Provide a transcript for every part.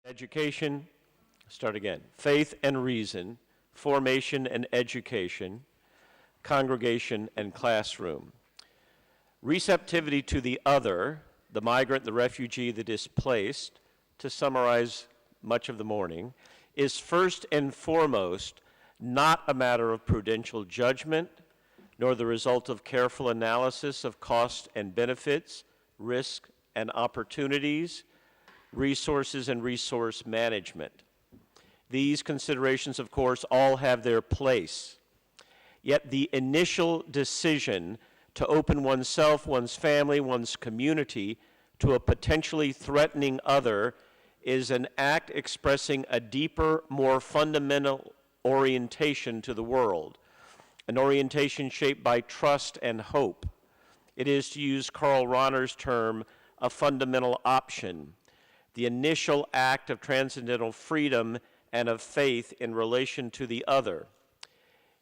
Education, start again. Faith and reason, formation and education, congregation and classroom. Receptivity to the other, the migrant, the refugee, the displaced, to summarize much of the morning, is first and foremost not a matter of prudential judgment, nor the result of careful analysis of costs and benefits, risk and opportunities, resources and resource management. These considerations, of course, all have their place. Yet the initial decision to open oneself, one's family, one's community to a potentially threatening other is an act expressing a deeper, more fundamental orientation to the world, an orientation shaped by trust and hope. It is, to use Karl Rahner's term, a fundamental option, the initial act of transcendental freedom and of faith in relation to the other.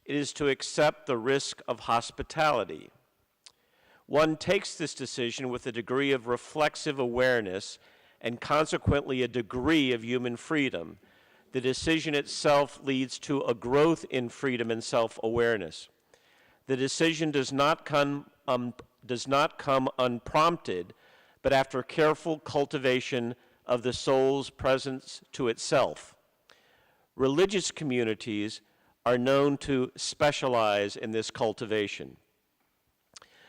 It is to accept the risk of hospitality. One takes this decision with a degree of reflexive awareness and consequently a degree of human freedom. The decision itself leads to a growth in freedom and self-awareness. The decision does not come unprompted, but after careful cultivation of the soul's presence to itself. Religious communities are known to specialize in this cultivation.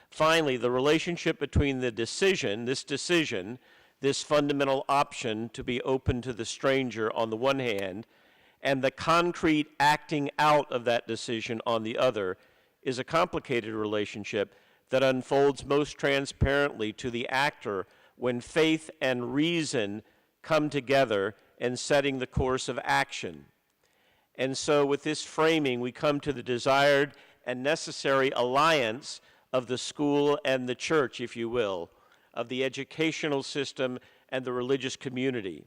Finally, the relationship between the decision, this fundamental option to be open to the stranger on the one hand, and the concrete acting out of that decision on the other, is a complicated relationship that unfolds most transparently to the actor when faith and reason come together in setting the course of action. And so with this framing, we come to the desired and necessary alliance of the school and the church, if you will, of the educational system and the religious community.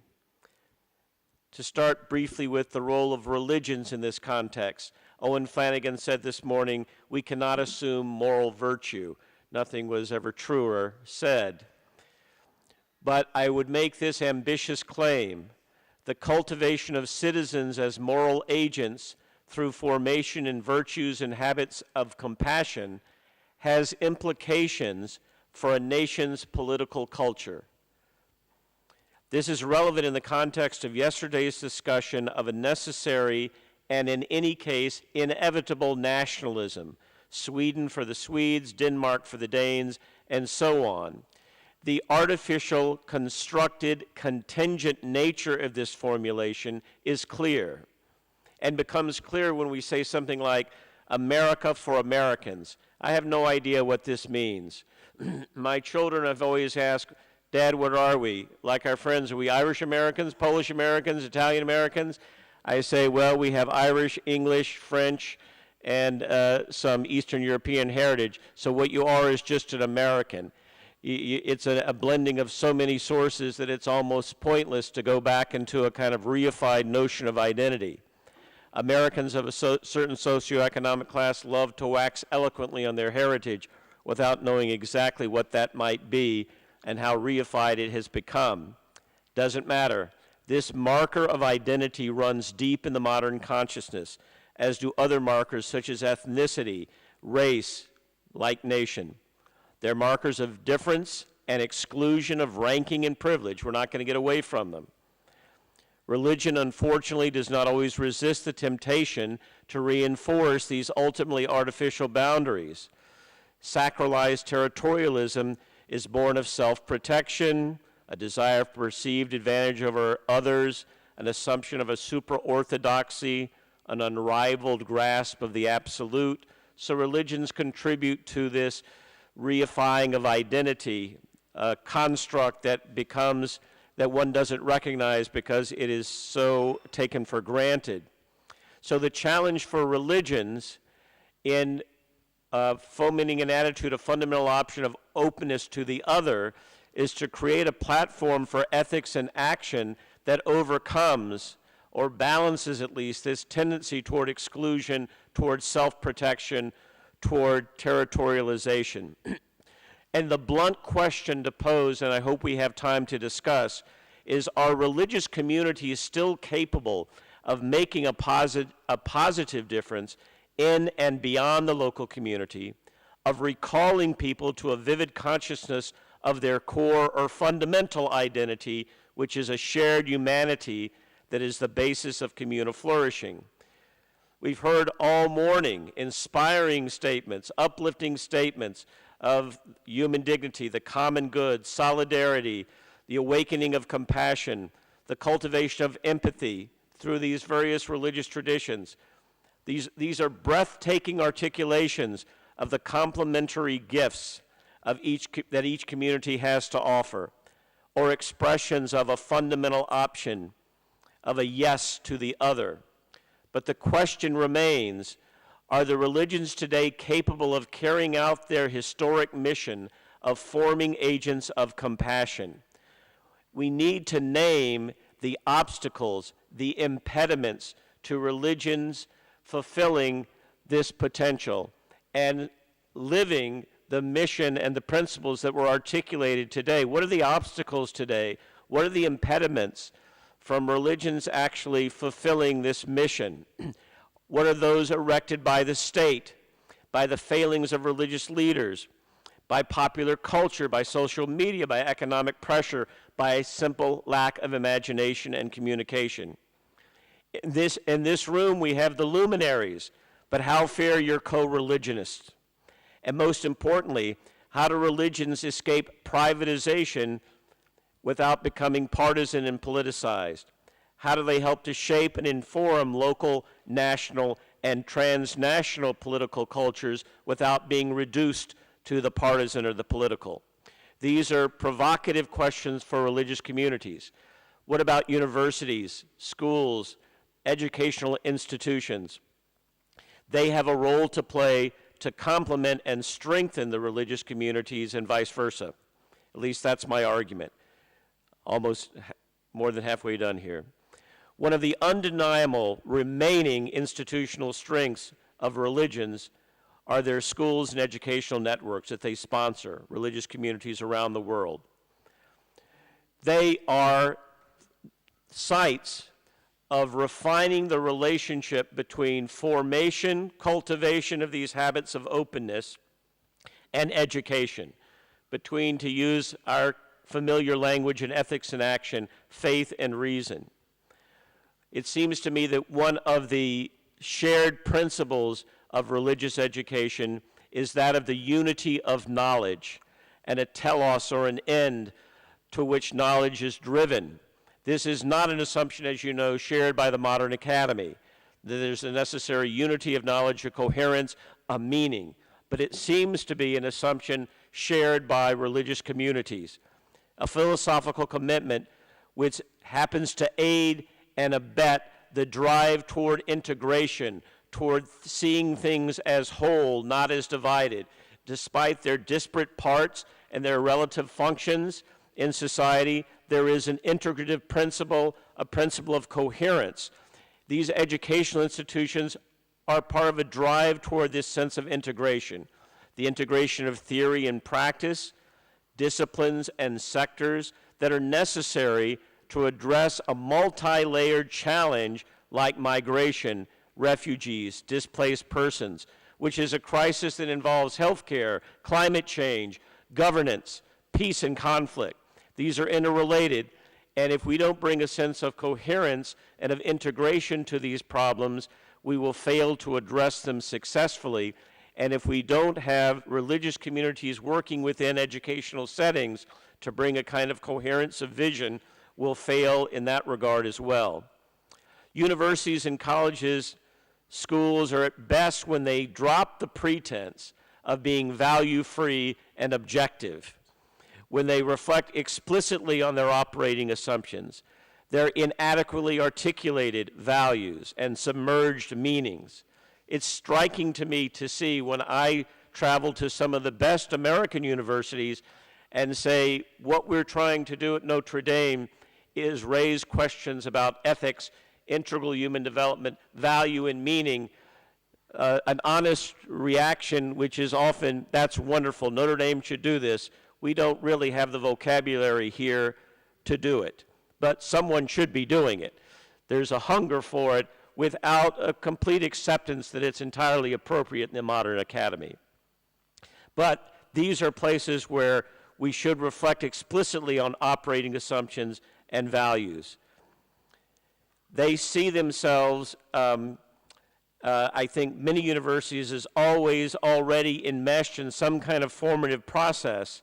To start briefly with the role of religions in this context, Owen Flanagan said this morning, we cannot assume moral virtue. Nothing was ever truer said. But I would make this ambitious claim: the cultivation of citizens as moral agents through formation in virtues and habits of compassion has implications for a nation's political culture. This is relevant in the context of yesterday's discussion of a necessary and, in any case, inevitable nationalism. Sweden for the Swedes, Denmark for the Danes, and so on. The artificial, constructed, contingent nature of this formulation is clear, and becomes clear when we say something like, America for Americans. I have no idea what this means. My children have always asked, Dad, what are we? Like our friends, are we Irish Americans, Polish Americans, Italian Americans? I say, well, we have Irish, English, French, and some Eastern European heritage, so what you are is just an American. It's a blending of so many sources that it's almost pointless to go back into a kind of reified notion of identity. Americans of a certain socioeconomic class love to wax eloquently on their heritage without knowing exactly what that might be and how reified it has become. Doesn't matter. This marker of identity runs deep in the modern consciousness, as do other markers such as ethnicity, race, like nation. They're markers of difference and exclusion, of ranking and privilege. We're not going to get away from them. Religion, unfortunately, does not always resist the temptation to reinforce these ultimately artificial boundaries. Sacralized territorialism is born of self-protection, a desire for perceived advantage over others, an assumption of a supra-orthodoxy, an unrivaled grasp of the absolute. So religions contribute to this reifying of identity, a construct that becomes that one doesn't recognize because it is so taken for granted. So the challenge for religions in fomenting an attitude, a fundamental option of openness to the other, is to create a platform for ethics and action that overcomes, or balances at least, this tendency toward exclusion, toward self-protection, toward territorialization. And the blunt question to pose, and I hope we have time to discuss, is, are religious communities still capable of making a positive difference in and beyond the local community, of recalling people to a vivid consciousness of their core or fundamental identity, which is a shared humanity that is the basis of communal flourishing? We've heard all morning inspiring statements, uplifting statements of human dignity, the common good, solidarity, the awakening of compassion, the cultivation of empathy through these various religious traditions. These are breathtaking articulations of the complementary gifts of that each community has to offer, or expressions of a fundamental option, of a yes to the other. But the question remains, are the religions today capable of carrying out their historic mission of forming agents of compassion? We need to name the obstacles, the impediments to religions fulfilling this potential and living the mission and the principles that were articulated today. What are the obstacles today? What are the impediments from religions actually fulfilling this mission? What are those erected by the state, by the failings of religious leaders, by popular culture, by social media, by economic pressure, by a simple lack of imagination and communication? In this room, we have the luminaries, but how fare your co-religionists? And most importantly, how do religions escape privatization without becoming partisan and politicized? How do they help to shape and inform local, national, and transnational political cultures without being reduced to the partisan or the political? These are provocative questions for religious communities. What about universities, schools, educational institutions? They have a role to play to complement and strengthen the religious communities and vice versa. At least that's my argument. Almost more than halfway done here. One of the undeniable remaining institutional strengths of religions are their schools and educational networks that they sponsor, religious communities around the world. They are sites of refining the relationship between formation, cultivation of these habits of openness, and education, between, to use our familiar language in ethics and action, faith and reason. It seems to me that one of the shared principles of religious education is that of the unity of knowledge and a telos, or an end, to which knowledge is driven. This is not an assumption, as you know, shared by the modern academy, that there's a necessary unity of knowledge, a coherence, a meaning. But it seems to be an assumption shared by religious communities, a philosophical commitment which happens to aid and abet the drive toward integration, toward seeing things as whole, not as divided. Despite their disparate parts and their relative functions in society, there is an integrative principle, a principle of coherence. These educational institutions are part of a drive toward this sense of integration, the integration of theory and practice, disciplines and sectors that are necessary to address a multi-layered challenge like migration, refugees, displaced persons, which is a crisis that involves healthcare, climate change, governance, peace and conflict. These are interrelated, and if we don't bring a sense of coherence and of integration to these problems, we will fail to address them successfully. And if we don't have religious communities working within educational settings to bring a kind of coherence of vision, we'll fail in that regard as well. Universities and colleges, schools are at best when they drop the pretense of being value-free and objective, when they reflect explicitly on their operating assumptions, their inadequately articulated values and submerged meanings. It's striking to me to see when I travel to some of the best American universities and say what we're trying to do at Notre Dame is raise questions about ethics, integral human development, value and meaning, an honest reaction, which is often, that's wonderful, Notre Dame should do this. We don't really have the vocabulary here to do it. but someone should be doing it. There's a hunger for it without a complete acceptance that it's entirely appropriate in the modern academy. But these are places where we should reflect explicitly on operating assumptions and values. They see themselves, I think, many universities as always already enmeshed in some kind of formative process,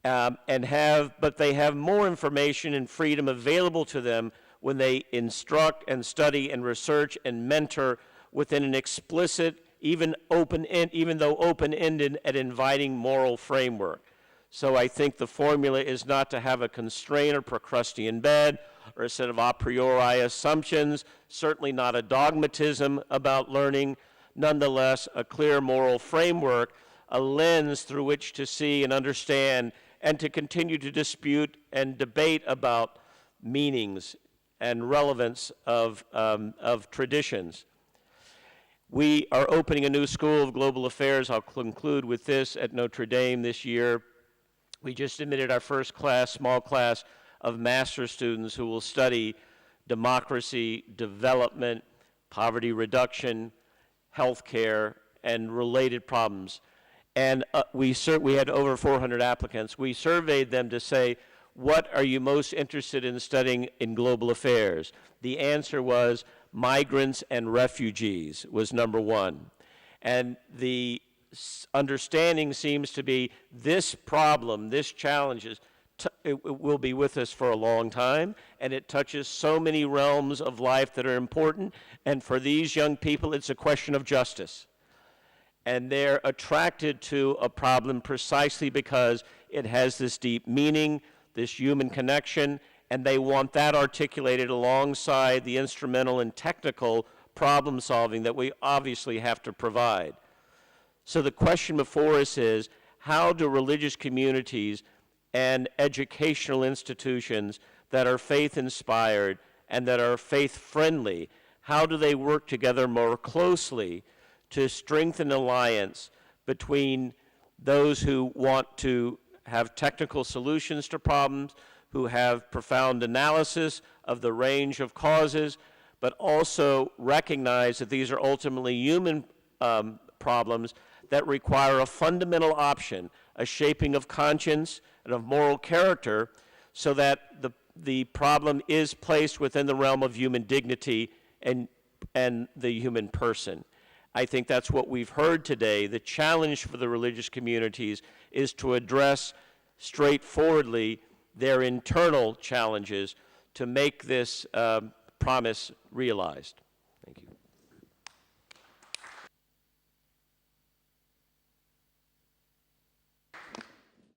but they have more information and freedom available to them when they instruct and study and research and mentor within an explicit, even though open-ended and inviting moral framework. So I think the formula is not to have a constraint or Procrustean bed or a set of a priori assumptions, certainly not a dogmatism about learning, nonetheless a clear moral framework, a lens through which to see and understand and to continue to dispute and debate about meanings and relevance of traditions. We are opening a new School of Global Affairs. I'll conclude with this at Notre Dame this year. We just admitted our first class, small class, of master's students who will study democracy, development, poverty reduction, healthcare, and related problems. And we had over 400 applicants. We surveyed them to say, what are you most interested in studying in global affairs? The answer was migrants and refugees was number one. And the understanding seems to be this problem, this challenge, it will be with us for a long time, and it touches so many realms of life that are important. And for these young people, it's a question of justice. And they're attracted to a problem precisely because it has this deep meaning, this human connection, and they want that articulated alongside the instrumental and technical problem solving that we obviously have to provide. So the question before us is, how do religious communities and educational institutions that are faith-inspired and that are faith-friendly, how do they work together more closely to strengthen alliance between those who want to have technical solutions to problems, who have profound analysis of the range of causes, but also recognize that these are ultimately human problems that require a fundamental option, a shaping of conscience and of moral character, so that the problem is placed within the realm of human dignity and the human person. I think that's what we've heard today. The challenge for the religious communities is to address straightforwardly their internal challenges to make this promise realized.